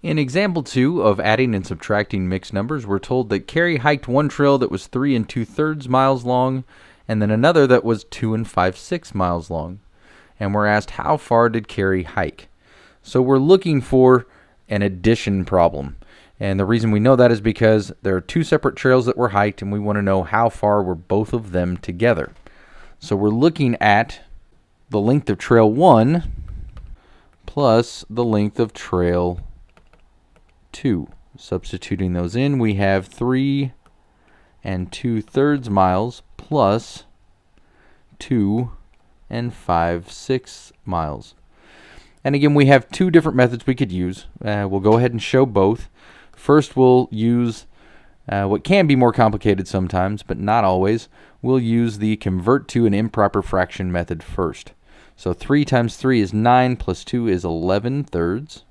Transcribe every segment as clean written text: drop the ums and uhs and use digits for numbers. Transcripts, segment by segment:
In example 2 of adding and subtracting mixed numbers, we're told that Carrie hiked one trail that was 3 2/3 miles long, and then another that was 2 5/6 miles long. And we're asked, how far did Carrie hike? So we're looking for an addition problem. And the reason we know that is because there are two separate trails that were hiked, and we want to know how far were both of them together. So we're looking at the length of trail 1 plus the length of trail 2. Substituting those in, we have 3 2/3 miles plus 2 5/6 miles. And again, we have two different methods we could use. We'll go ahead and show both. First, we'll use what can be more complicated sometimes, but not always. We'll use the convert to an improper fraction method first. So 3 times 3 is 9, plus 2 is 11/3,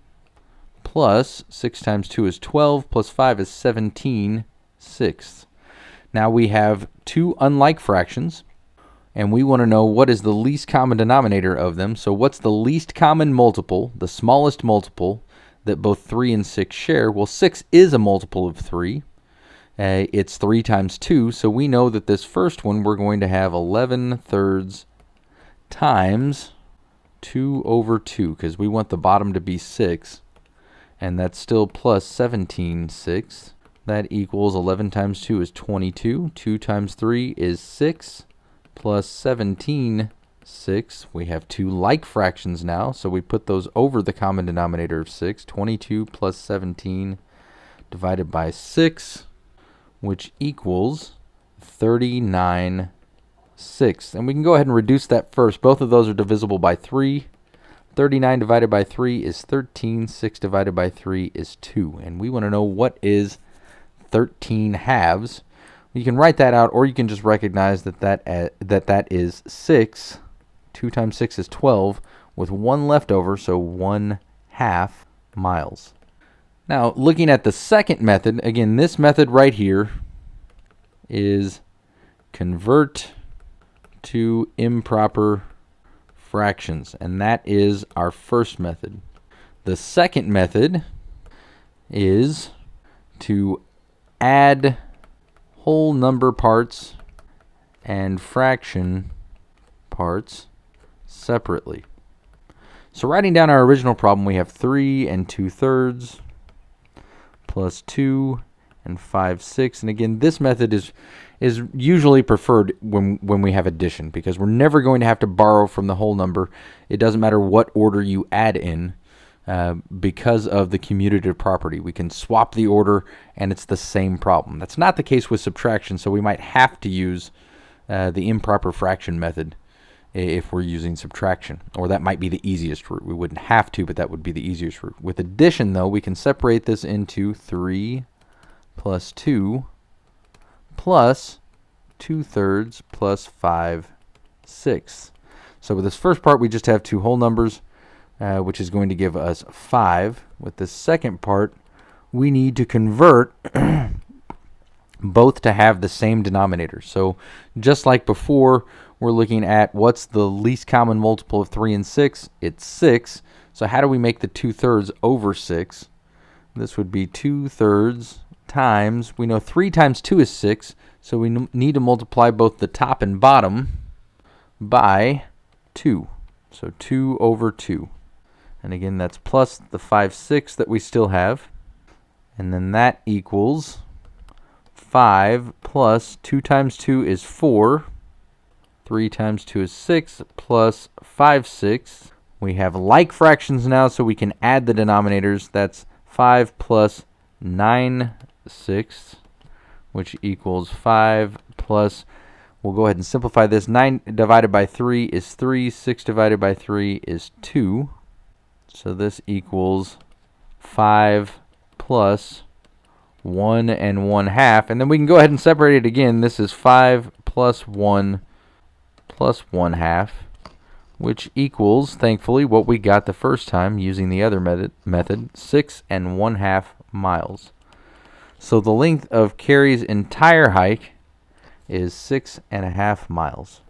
plus 6 times 2 is 12, plus 5 is 17/6. Now we have two unlike fractions, and we want to know what is the least common denominator of them. So what's the least common multiple, the smallest multiple, that both 3 and 6 share? Well, 6 is a multiple of 3. It's 3 times 2, so we know that this first one we're going to have 11/3 times 2 over 2, because we want the bottom to be 6, and that's still plus 17/6. That equals 11 times 2 is 22. 2 times 3 is 6, plus 17/6. We have two like fractions now, so we put those over the common denominator of 6. 22 plus 17 divided by 6, which equals 39/6. And we can go ahead and reduce that first. Both of those are divisible by 3. 39 divided by 3 is 13. 6 divided by 3 is 2. And we want to know what is 13 halves. You can write that out, or you can just recognize that is 6. 2 times 6 is 12, with 1 left over, so 1/2 miles. Now, looking at the second method, again, this method right here is convert to improper fractions, and that is our first method. The second method is to add whole number parts and fraction parts separately. So writing down our original problem, we have 3 2/3 plus 2 5/6. And again, this method is usually preferred when we have addition, because we're never going to have to borrow from the whole number. It doesn't matter what order you add in, because of the commutative property. We can swap the order and it's the same problem. That's not the case with subtraction, so we might have to use the improper fraction method if we're using subtraction, or that might be the easiest route. We wouldn't have to, but that would be the easiest route. With addition, though, we can separate this into 3 plus 2 plus 2/3 plus 5/6. So with this first part, we just have two whole numbers, which is going to give us 5. With the second part, we need to convert both to have the same denominator. So just like before, we're looking at what's the least common multiple of 3 and 6. It's 6. So how do we make the 2/3 over 6? This would be 2/3 times, we know 3 times 2 is 6, so we need to multiply both the top and bottom by 2. So 2 over 2. And again, that's plus the 5/6 that we still have. And then that equals 5 plus 2 times 2 is 4. 3 times 2 is 6 plus 5/6. We have like fractions now, so we can add the denominators. That's 5 plus 9/6, which equals 5 plus, we'll go ahead and simplify this. 9 divided by 3 is 3. 6 divided by 3 is 2. So this equals 5 plus 1 1/2. And then we can go ahead and separate it again. This is 5 plus 1 plus 1/2, which equals, thankfully, what we got the first time using the other method, 6 1/2 miles. So the length of Carrie's entire hike is 6 1/2 miles.